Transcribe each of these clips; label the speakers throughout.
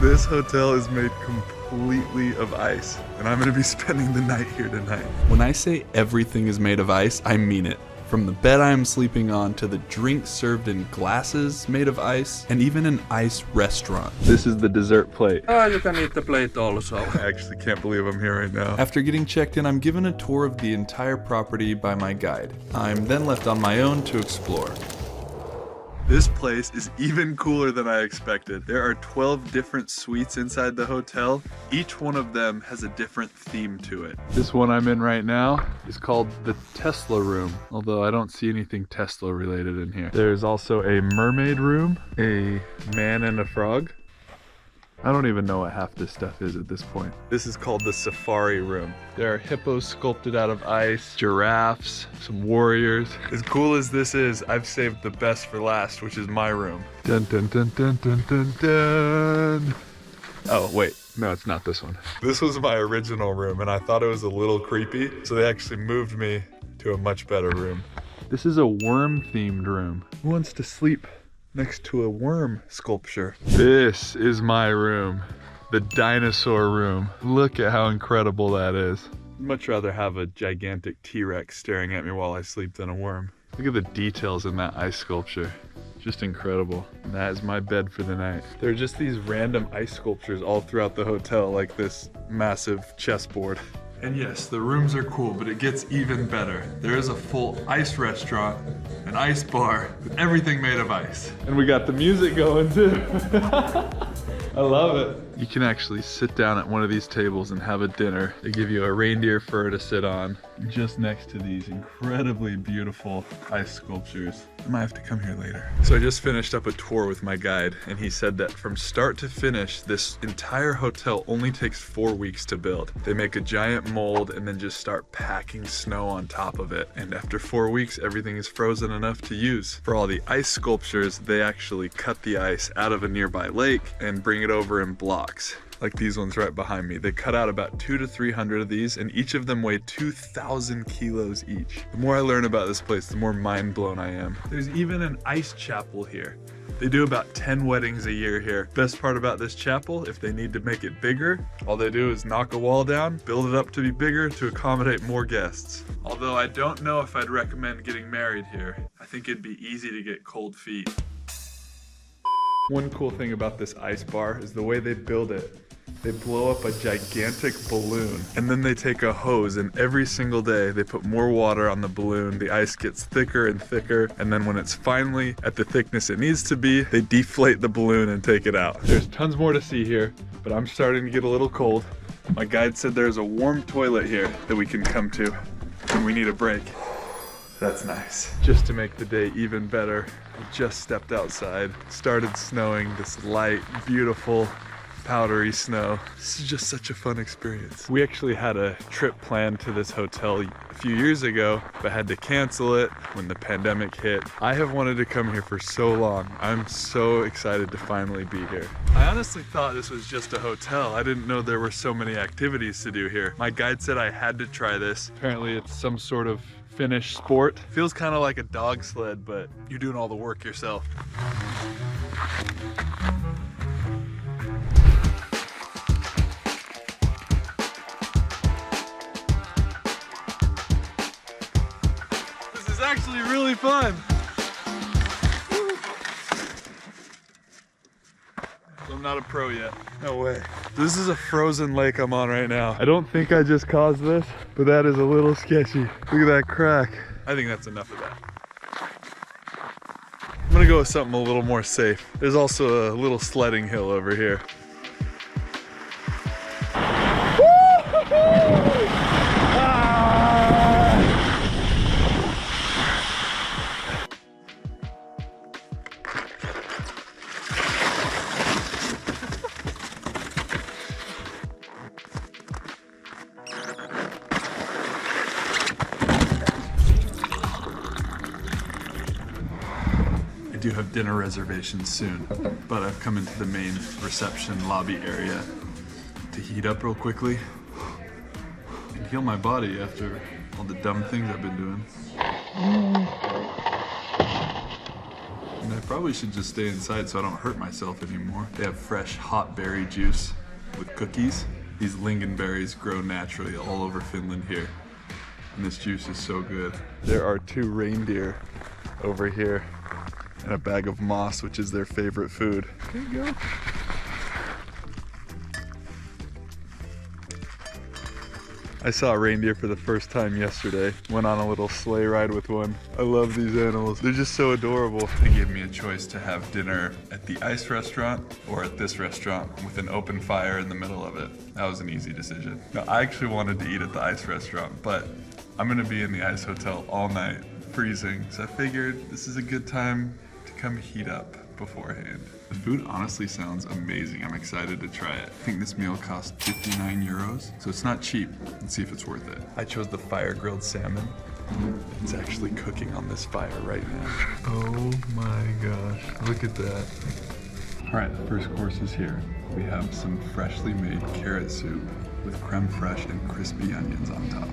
Speaker 1: This hotel is made completely of ice, and I'm gonna be spending the night here tonight. When I say everything is made of ice, I mean it. From the bed I am sleeping on to the drinks served in glasses made of ice, and even an ice restaurant. This is the dessert plate.
Speaker 2: Oh, you can eat the plate also.
Speaker 1: I actually can't believe I'm here right now. After getting checked in, I'm given a tour of the entire property by my guide. I'm then left on my own to explore. This place is even cooler than I expected. There are 12 different suites inside the hotel. Each one of them has a different theme to it. This one I'm in right now is called the Tesla room, although I don't see anything Tesla related in here. There's also a mermaid room, a man and a frog. I don't even know what half this stuff is at this point. This is called the safari room. There are hippos sculpted out of ice, giraffes, some warriors. As cool as this is, I've saved the best for last, which is my room. Dun dun dun dun dun dun dun. Oh wait, no, it's not this one. This was my original room and I thought it was a little creepy, so they actually moved me to a much better room. This is a worm themed room. Who wants to sleep next to a worm sculpture? This is my room, the dinosaur room. Look at how incredible that is. I'd much rather have a gigantic T-Rex staring at me while I sleep than a worm. Look at the details in that ice sculpture. Just incredible. And that is my bed for the night. There are just these random ice sculptures all throughout the hotel, like this massive chessboard. And yes, the rooms are cool, but it gets even better. There is a full ice restaurant, an ice bar, with everything made of ice. And we got the music going too. I love it. You can actually sit down at one of these tables and have a dinner. They give you a reindeer fur to sit on, just next to these incredibly beautiful ice sculptures. I might have to come here later. So I just finished up a tour with my guide, and he said that from start to finish, this entire hotel only takes 4 weeks to build. They make a giant mold and then just start packing snow on top of it. And after 4 weeks, everything is frozen enough to use. For all the ice sculptures, they actually cut the ice out of a nearby lake and bring it over in blocks, like these ones right behind me. They cut out about 200 to 300 of these, and each of them weigh 2,000 kilos each. The more I learn about this place, the more mind blown I am. There's even an ice chapel here. They do about 10 weddings a year here. Best part about this chapel, if they need to make it bigger, all they do is knock a wall down, build it up to be bigger to accommodate more guests. Although I don't know if I'd recommend getting married here. I think it'd be easy to get cold feet. One cool thing about this ice bar is the way they build it. They blow up a gigantic balloon, and then they take a hose, and every single day they put more water on the balloon. The ice gets thicker and thicker, and then when it's finally at the thickness it needs to be, they deflate the balloon and take it out. There's tons more to see here, but I'm starting to get a little cold. My guide said there's a warm toilet here that we can come to when we need a break. That's nice. Just to make the day even better, we just stepped outside. It started snowing, this light, beautiful, powdery snow. This is just such a fun experience. We actually had a trip planned to this hotel a few years ago, but had to cancel it when the pandemic hit. I have wanted to come here for so long. I'm so excited to finally be here. I honestly thought this was just a hotel. I didn't know there were so many activities to do here. My guide said I had to try this. Apparently it's some sort of Finnish sport. Feels kind of like a dog sled, but you're doing all the work yourself. This is actually really fun. So I'm not a pro yet. No way. This is a frozen lake I'm on right now. I don't think I just caused this, but that is a little sketchy. Look at that crack. I think that's enough of that. I'm gonna go with something a little more safe. There's also a little sledding hill over here. I do have dinner reservations soon, but I've come into the main reception lobby area to heat up real quickly and heal my body after all the dumb things I've been doing. And I probably should just stay inside so I don't hurt myself anymore. They have fresh hot berry juice with cookies. These lingonberries grow naturally all over Finland here. And this juice is so good. There are 2 reindeer over here and a bag of moss, which is their favorite food. There you go. I saw a reindeer for the first time yesterday. Went on a little sleigh ride with one. I love these animals. They're just so adorable. They gave me a choice to have dinner at the ice restaurant or at this restaurant with an open fire in the middle of it. That was an easy decision. Now, I actually wanted to eat at the ice restaurant, but I'm gonna be in the ice hotel all night, freezing. So I figured this is a good time to come heat up beforehand. The food honestly sounds amazing. I'm excited to try it. I think this meal cost 59 euros, so it's not cheap. Let's see if it's worth it. I chose the fire grilled salmon. It's actually cooking on this fire right now. Oh my gosh, look at that. All right, the first course is here. We have some freshly made carrot soup with creme fraiche and crispy onions on top.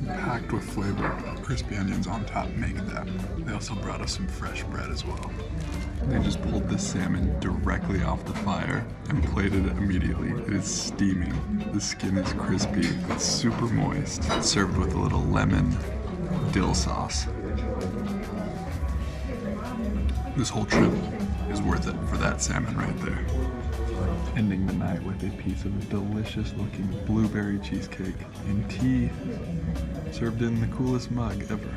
Speaker 1: Packed with flavor. Crispy onions on top make that. They also brought us some fresh bread as well. They just pulled this salmon directly off the fire and plated it immediately. It is steaming. The skin is crispy. It's super moist. It's served with a little lemon dill sauce. This whole trip is worth it for that salmon right there. Ending the night with a piece of delicious looking blueberry cheesecake and tea served in the coolest mug ever.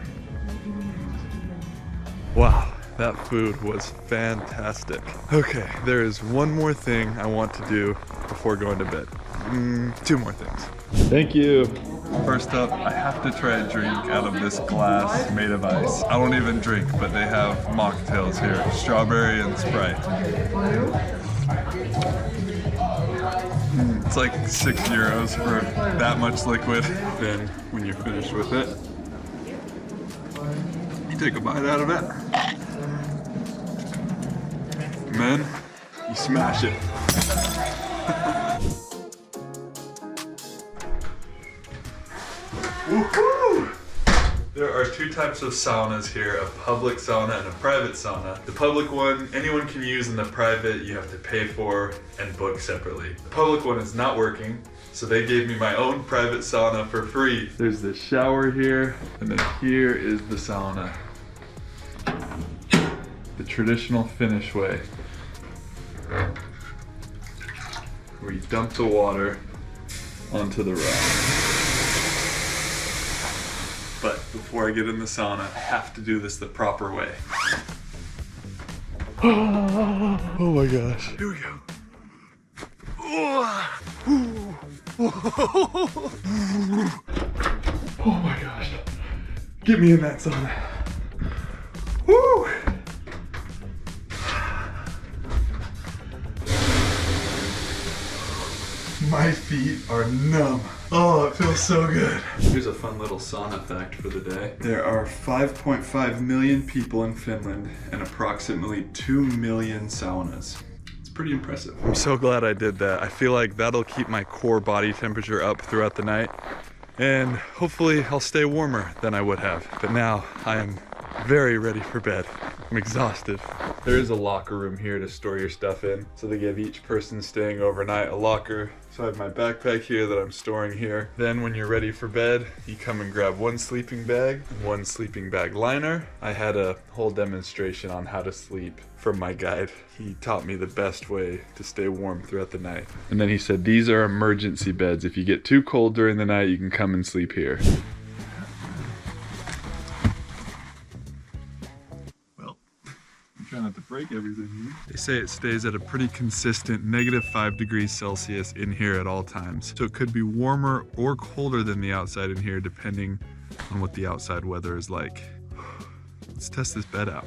Speaker 1: Wow, that food was fantastic. Okay, there is one more thing I want to do before going to bed. 2 more things. Thank you. First up, I have to try a drink out of this glass made of ice. I don't even drink, but they have mocktails here. Strawberry and Sprite. It's like 6 euros for that much liquid. Then, when you're finished with it, you take a bite out of it. And then, you smash it. Woohoo! There are 2 types of saunas here, a public sauna and a private sauna. The public one, anyone can use, and the private, you have to pay for and book separately. The public one is not working, so they gave me my own private sauna for free. There's the shower here, and then here is the sauna. The traditional Finnish way, where you dump the water onto the rock. But before I get in the sauna, I have to do this the proper way. Oh my gosh. Here we go. Oh my gosh. Get me in that sauna. Woo! My feet are numb. Oh, it feels so good. Here's a fun little sauna fact for the day. There are 5.5 million people in Finland and approximately 2 million saunas. It's pretty impressive. I'm so glad I did that. I feel like that'll keep my core body temperature up throughout the night, and hopefully I'll stay warmer than I would have. But now I am very ready for bed. I'm exhausted. There is a locker room here to store your stuff in. So they give each person staying overnight a locker. So I have my backpack here that I'm storing here. Then when you're ready for bed, you come and grab 1 sleeping bag, 1 sleeping bag liner. I had a whole demonstration on how to sleep from my guide. He taught me the best way to stay warm throughout the night. And then he said, these are emergency beds. If you get too cold during the night, you can come and sleep here. Try not to break everything here. They say it stays at a pretty consistent -5 degrees Celsius in here at all times. So it could be warmer or colder than the outside in here depending on what the outside weather is like. Let's test this bed out.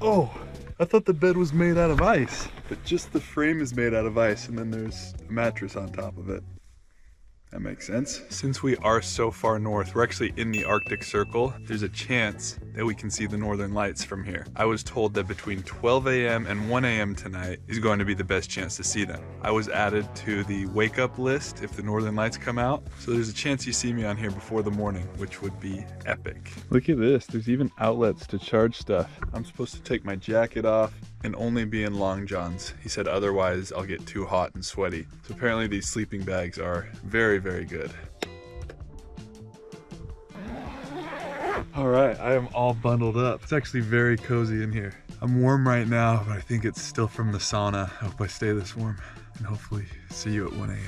Speaker 1: Oh, I thought the bed was made out of ice, but just the frame is made out of ice and then there's a mattress on top of it. That makes sense. Since we are so far north, we're actually in the Arctic Circle, there's a chance that we can see the northern lights from here. I was told that between 12 a.m. and 1 a.m. tonight is going to be the best chance to see them. I was added to the wake up list if the northern lights come out, so there's a chance you see me on here before the morning, which would be epic. Look at this, there's even outlets to charge stuff. I'm supposed to take my jacket off and only be in long johns. He said otherwise I'll get too hot and sweaty. So apparently these sleeping bags are very, very good. All right, I am all bundled up. It's actually very cozy in here. I'm warm right now, but I think it's still from the sauna. I hope I stay this warm and hopefully see you at 1 a.m.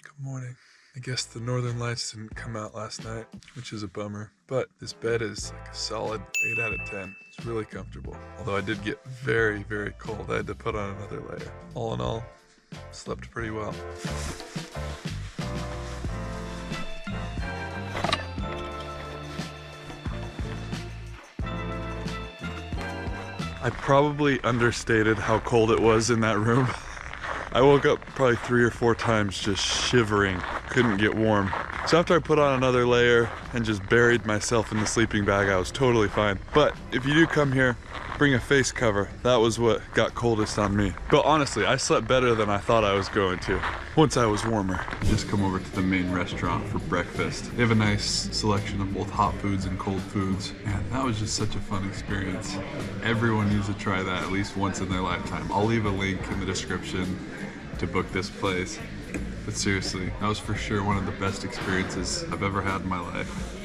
Speaker 1: Good morning. I guess the northern lights didn't come out last night, which is a bummer, but this bed is like a solid 8 out of 10. It's really comfortable. Although I did get very, very cold. I had to put on another layer. All in all, slept pretty well. I probably understated how cold it was in that room. I woke up probably 3 or 4 times just shivering, couldn't get warm. So after I put on another layer and just buried myself in the sleeping bag, I was totally fine. But if you do come here, bring a face cover. That was what got coldest on me. But honestly, I slept better than I thought I was going to once I was warmer. Just come over to the main restaurant for breakfast. They have a nice selection of both hot foods and cold foods. And that was just such a fun experience. Everyone needs to try that at least once in their lifetime. I'll leave a link in the description to book this place. But seriously, that was for sure one of the best experiences I've ever had in my life.